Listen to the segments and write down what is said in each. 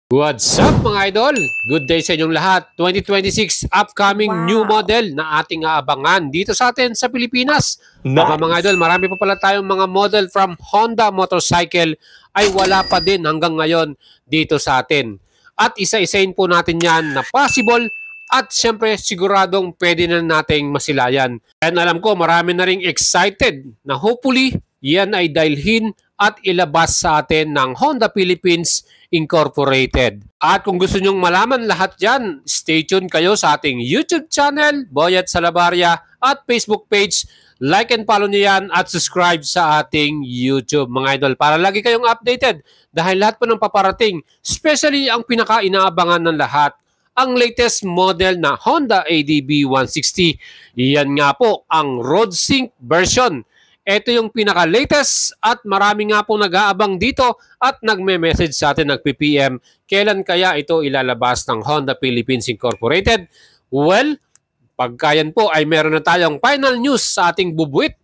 What's up mga idol? Good day sa inyong lahat. 2026 upcoming new model na ating aabangan dito sa atin sa Pilipinas. Nice. Mga idol, marami pa pala tayong mga model from Honda Motorcycle ay wala pa din hanggang ngayon dito sa atin. At isa-isain po natin yan na possible at syempre siguradong pwede na nating masilayan. And alam ko marami na ring excited na hopefully yan ay dalhin at ilabas sa atin ng Honda Philippines Incorporated. At kung gusto nyong malaman lahat dyan, stay tuned kayo sa ating YouTube channel, Boyet Salabarria, at Facebook page. Like and follow nyo yan at subscribe sa ating YouTube mga idol para lagi kayong updated dahil lahat po ng paparating, especially ang pinaka-inaabangan ng lahat, ang latest model na Honda ADB 160. Yan nga po ang Road Sync version. Ito yung pinaka-latest at marami nga po nag-aabang dito at nagme-message sa atin, nag-PPM, kailan kaya ito ilalabas ng Honda Philippines Incorporated? Well, pagka yan po ay meron na tayong final news sa ating bubuit.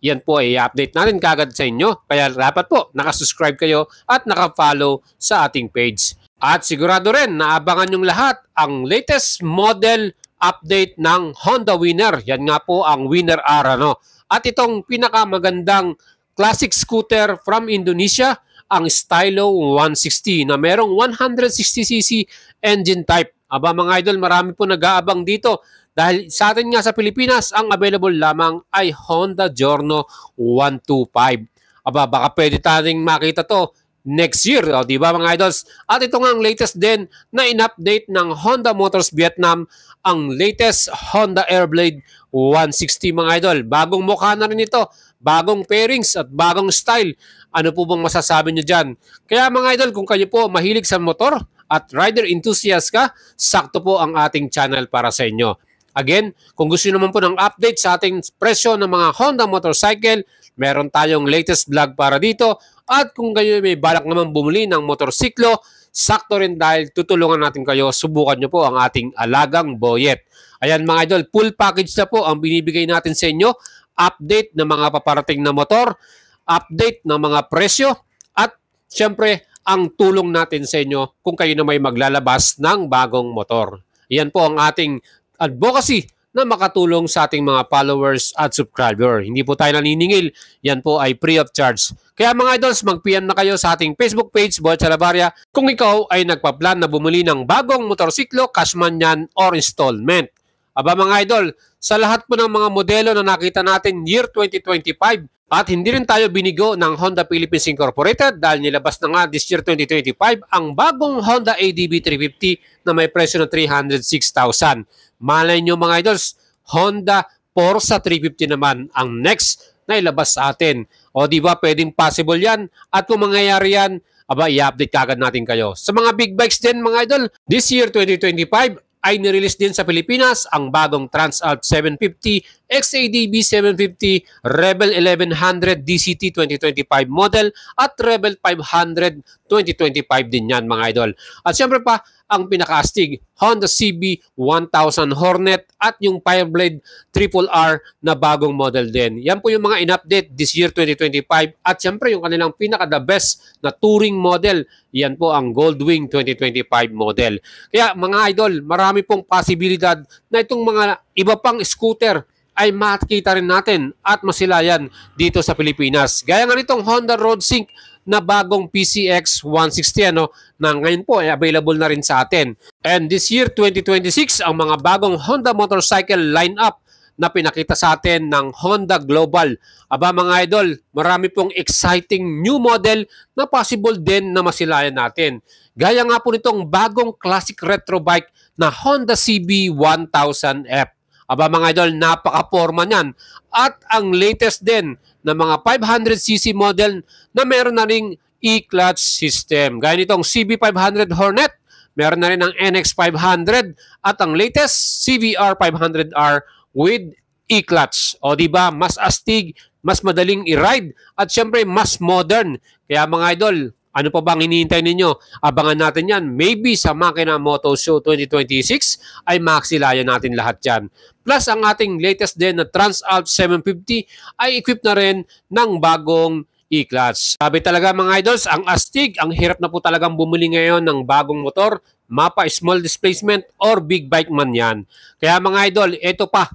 Yan po ay i-update natin kagad sa inyo. Kaya dapat po nakasubscribe kayo at nakafollow sa ating page. At sigurado rin naabangan yung lahat ang latest model update ng Honda Winner. Yan nga po ang Winner R, ano? At itong pinakamagandang classic scooter from Indonesia, ang Stylo 160 na merong 160cc engine type. Aba mga idol, marami po nag-aabang dito dahil sa atin nga sa Pilipinas, ang available lamang ay Honda Giorno 125. Aba baka pwede tayong makita to next year, di ba mga idols? At ito nga ang latest din na in-update ng Honda Motors Vietnam, ang latest Honda Airblade 160 mga idol. Bagong mukha na rin ito, bagong pairings at bagong style. Ano po bang masasabi nyo dyan? Kaya mga idol, kung kayo po mahilig sa motor at rider enthusiast ka, sakto po ang ating channel para sa inyo. Again, kung gusto naman po ng update sa ating presyo ng mga Honda motorcycle, meron tayong latest vlog para dito. At kung kayo may balak naman bumili ng motorsiklo, sakto rin dahil tutulungan natin kayo, subukan nyo po ang ating alagang Boyet. Ayan mga idol, full package na po ang binibigay natin sa inyo. Update ng mga paparating na motor, update ng mga presyo, at syempre ang tulong natin sa inyo kung kayo na may maglalabas ng bagong motor. Ayan po ang ating advocacy na makatulong sa ating mga followers at subscriber. Hindi po tayo naniningil. Yan po ay free of charge. Kaya mga idols, mag-PM na kayo sa ating Facebook page, Boyet Salabarria, kung ikaw ay nagpa-plan na bumili ng bagong motorsiklo, cash man yan or installment. Aba mga idol, sa lahat po ng mga modelo na nakita natin year 2025, at hindi rin tayo binigo ng Honda Philippines Incorporated dahil nilabas na nga this year 2025 ang bagong Honda ADB 350 na may presyo na 306,000. Malay nyo mga idols, Honda Forza 350 naman ang next na ilabas sa atin. O di ba pwedeng possible yan? At kung mangyayari yan, aba i-update kagad natin kayo. Sa mga big bikes din mga idol, this year 2025, ay nirelease din sa Pilipinas ang bagong Transalp 750, XADB 750, Rebel 1100 DCT 2025 model at Rebel 500 2025 din yan mga idol. At syempre pa, ang pinaka-astig, Honda CB 1000 Hornet at yung Fireblade Triple R na bagong model din. Yan po yung mga in-update this year 2025 at syempre yung kanilang pinaka-the best na touring model, yan po ang Goldwing 2025 model. Kaya mga idol, marami pong posibilidad na itong mga iba pang scooter ay makikita rin natin at masilayan dito sa Pilipinas. Gaya nga nitong Honda Road Sync na bagong PCX 160 na ngayon po ay available na rin sa atin. And this year 2026, ang mga bagong Honda motorcycle lineup na pinakita sa atin ng Honda Global. Aba mga idol, marami pong exciting new model na possible din na masilayan natin. Gaya nga po nitong bagong classic retro bike na Honda CB 1000F. Aba mga idol, napaka-forma niyan. At ang latest din na mga 500cc model na meron na ring e-clutch system. Gaya nitong CB500 Hornet, meron na rin ang NX500 at ang latest CVR 500R with e-clutch. O diba, mas astig, mas madaling i-ride at syempre mas modern. Kaya mga idol, ano pa bang hinihintay ninyo? Abangan natin yan. Maybe sa Makina Moto Show 2026 ay maksilayan natin lahat yan. Plus ang ating latest din na Transalp 750 ay equipped na rin ng bagong E-Clutch. Sabi talaga mga idols, ang astig, ang hirap na po talagang bumili ngayon ng bagong motor, mapa small displacement or big bike man yan. Kaya mga idol, ito pa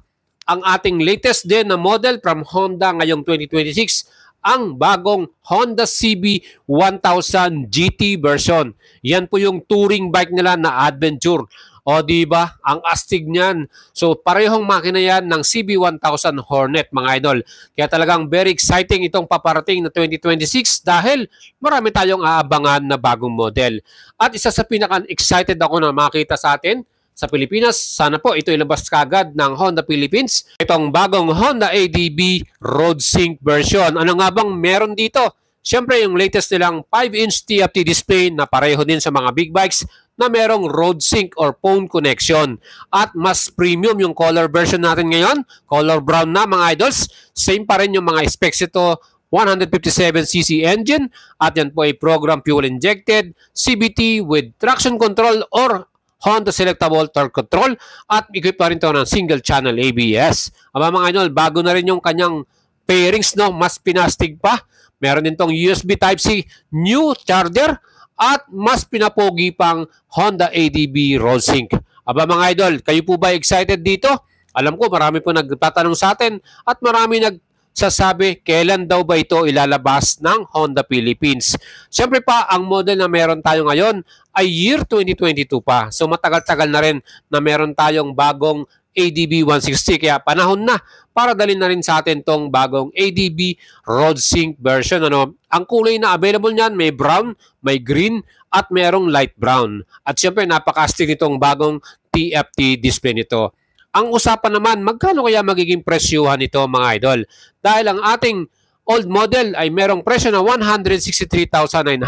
ang ating latest din na model from Honda ngayong 2026, ang bagong Honda CB 1000 GT version. Yan po yung touring bike nila na adventure. O di ba? Ang astig niyan. So parehong makina yan ng CB1000 Hornet mga idol. Kaya talagang very exciting itong paparating na 2026 dahil marami tayong aabangan na bagong model. At isa sa pinaka-excited ako na makita sa atin sa Pilipinas, sana po ito ilabas kagad ng Honda Philippines. Itong bagong Honda ADB Road Sync version. Ano nga bang meron dito? Siyempre yung latest nilang 5-inch TFT display na pareho din sa mga big bikes na merong road sync or phone connection. At mas premium yung color version natin ngayon. Color brown na mga idols. Same pa rin yung mga specs ito. 157cc engine. At yan po ay program fuel injected. CVT with traction control or Honda Selectable Torque Control. At equip pa rin ito ng single channel ABS. Aba mga idol, bago na rin yung kanyang pairings, no? Mas pinastig pa. Meron din tong USB Type-C new charger. At mas pinapogi pang Honda ADB Road Sync. Aba mga idol, kayo po ba excited dito? Alam ko marami po nagtatanong sa atin at marami nagsasabi kailan daw ba ito ilalabas ng Honda Philippines. Siyempre pa, ang model na meron tayo ngayon ay year 2022 pa. So matagal-tagal na rin na meron tayong bagong ADB 160. Kaya panahon na para dalhin na rin sa atin tong bagong ADB Road Sync version. Ano? Ang kulay na available niyan, may brown, may green, at merong light brown. At syempre, napaka-astig itong bagong TFT display nito. Ang usapan naman, magkano kaya magiging presyuhan nito mga idol? Dahil ang ating old model ay merong presyo na 163,900.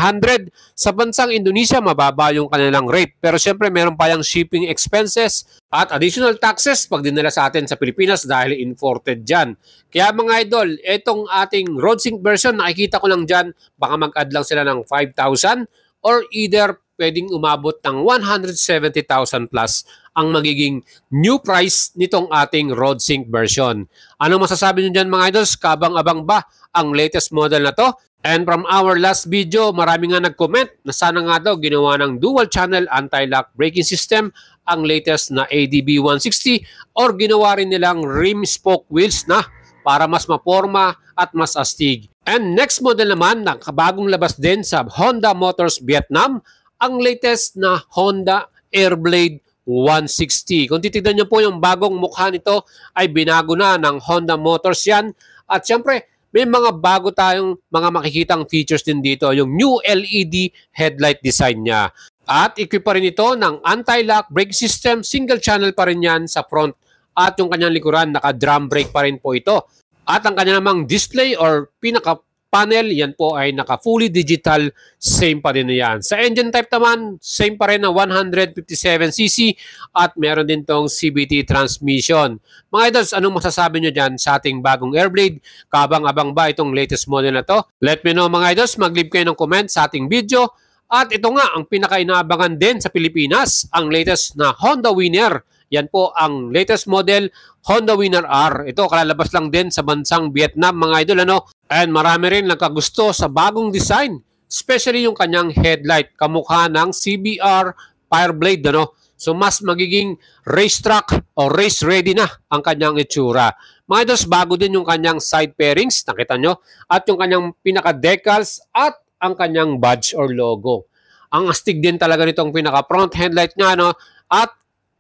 Sa bansang Indonesia, mababa yung kanilang rate. Pero syempre, meron pa yung shipping expenses at additional taxes pag dinala sa atin sa Pilipinas dahil imported dyan. Kaya mga idol, itong ating Road Sync version, nakikita ko lang dyan, baka mag-add lang sila ng 5,000 or either pwedeng umabot ng 170,000 plus ang magiging new price nitong ating Road Sync version. Ano masasabi nyo dyan mga idols? Kabang-abang ba ang latest model na to? And from our last video, marami nga nag-comment na sana nga daw ginawa ng dual channel anti-lock braking system ang latest na ADB 160 or ginawa rin nilang rim spoke wheels na para mas maporma at mas astig. And next model naman, nakabagong labas din sa Honda Motors Vietnam, ang latest na Honda Airblade 160. Kung titignan nyo po yung bagong mukha nito ay binago na ng Honda Motors yan. At syempre, may mga bago tayong mga makikitang features din dito. Yung new LED headlight design niya. At equip pa rin ito ng anti-lock brake system. Single channel pa rin yan sa front. At yung kanyang likuran, naka-drum brake pa rin po ito. At ang kanya namang display or pinaka-panel, yan po ay naka-fully digital. Same pa din yan. Sa engine type naman, same pa rin na 157cc at meron din tong CVT transmission. Mga idols, anong masasabi nyo dyan sa ating bagong Airblade? Kabang-abang ba itong latest model na to? Let me know mga idols, mag-leave kayo ng comment sa ating video. At ito nga, ang pinaka-inaabangan din sa Pilipinas, ang latest na Honda Winner. Yan po ang latest model, Honda Winner R. Ito, kalalabas lang din sa bansang Vietnam, mga idol, ano? And marami rin nagkagusto sa bagong design, especially yung kanyang headlight, kamukha ng CBR Fireblade, ano? So, mas magiging racetrack o race ready na ang kanyang itsura. Mga idols, bago din yung kanyang side pairings, nakita nyo, at yung kanyang pinaka-decals at ang kanyang badge or logo. Ang astig din talaga nitong pinaka-front headlight nga, no? At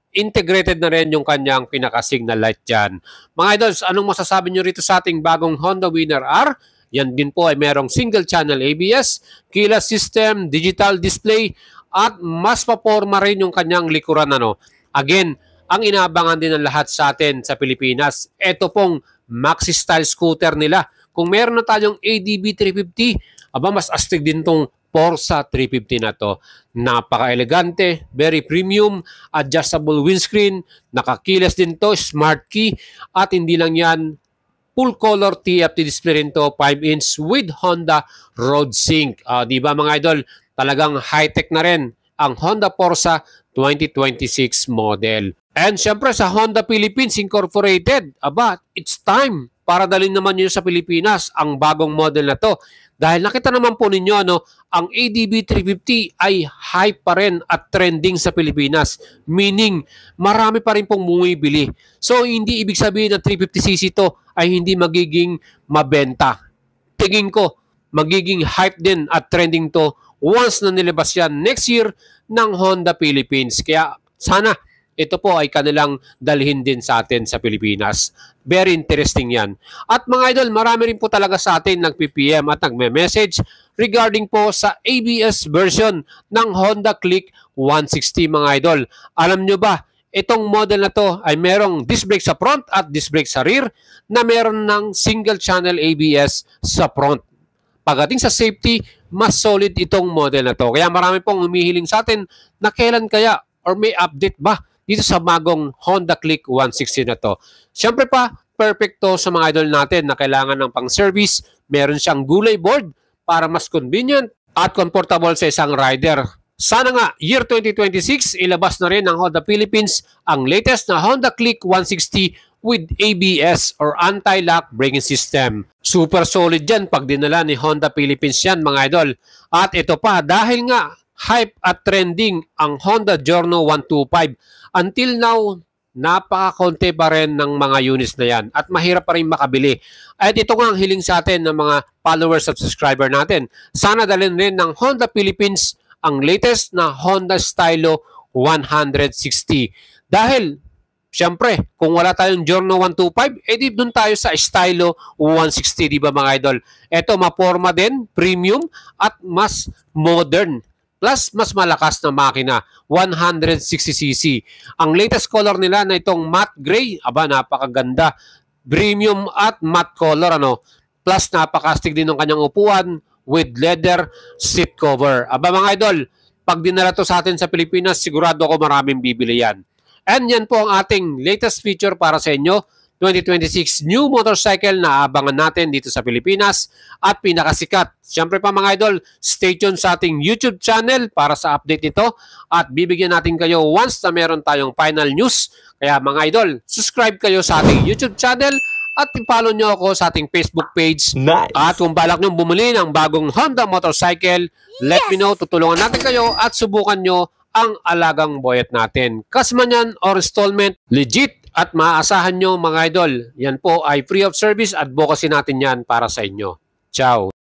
integrated na rin yung kanyang pinaka-signal light dyan. Mga idols, anong masasabi nyo rito sa ating bagong Honda Winner R? Yan din po ay merong single channel ABS, keyless system, digital display, at mas paporma rin yung kanyang likuran. Ano? Again, ang inaabangan din ng lahat sa atin sa Pilipinas, ito pong maxi style scooter nila. Kung meron na tayong ADB 350, aba mas astig din tong Forza 350 na to. Napaka-elegante, very premium, adjustable windscreen, naka-keyless din to, smart key, at hindi lang yan, full color TFT display rin to, 5-inch with Honda Road Sync. Di ba mga idol, talagang high-tech na rin ang Honda Forza 2026 model. And syempre sa Honda Philippines Incorporated, aba, it's time para dalhin naman nyo sa Pilipinas ang bagong model na to. Dahil nakita naman po ninyo, ang ADB 350 ay hype pa rin at trending sa Pilipinas. Meaning, marami pa rin pong bumibili. So, hindi ibig sabihin na 350cc to ay hindi magiging mabenta. Tingin ko, magiging hype din at trending to once na nilabas yan next year ng Honda Philippines. Kaya sana ito po ay kanilang dalhin din sa atin sa Pilipinas. Very interesting yan. At mga idol, marami rin po talaga sa atin nag-PPM at nagme-message regarding po sa ABS version ng Honda Click 160 mga idol. Alam nyo ba, itong model na to ay merong disc brake sa front at disc brake sa rear na meron ng single channel ABS sa front. Pagdating sa safety, mas solid itong model na to. Kaya marami pong humihiling sa atin na kailan kaya or may update ba dito sa bagong Honda Click 160 na to. Siyempre pa, perfect to sa mga idol natin na kailangan ng pang-service. Meron siyang gulay board para mas convenient at comfortable sa isang rider. Sana nga, year 2026, ilabas na rin ng Honda Philippines ang latest na Honda Click 160 with ABS or anti-lock braking system. Super solid yan pag dinala ni Honda Philippines yan mga idol. At ito pa, dahil nga hype at trending ang Honda Giorno 125, until now, napaka-konti pa rin ng mga units na yan at mahirap pa rin makabili. At ito nga ang hiling sa atin ng mga followers at subscriber natin. Sana dalhin rin ng Honda Philippines ang latest na Honda Stylo 160. Dahil, siyempre, kung wala tayong Giorno 125, edi doon tayo sa Stylo 160, di ba mga idol? Ito, maporma din, premium, at mas modern. Plus, mas malakas na makina, 160cc. Ang latest color nila na itong matte gray, aba, napakaganda. Premium at matte color, Plus, napakastig din ng kanyang upuan with leather seat cover. Aba mga idol, pag dinala to sa atin sa Pilipinas, sigurado ako maraming bibili yan. And yan po ang ating latest feature para sa inyo. 2026 new motorcycle na abangan natin dito sa Pilipinas at pinakasikat. Siyempre pa mga idol, stay tuned sa ating YouTube channel para sa update nito at bibigyan natin kayo once na meron tayong final news. Kaya mga idol, subscribe kayo sa ating YouTube channel at i-follow nyo ako sa ating Facebook page. Nice. At kung balak nyo bumili ng bagong Honda motorcycle, let me know, tutulungan natin kayo at subukan nyo ang alagang boyet natin. Kasman yan or installment, legit at maaasahan nyo mga idol. Yan po ay free of service, advocacy natin yan para sa inyo. Ciao!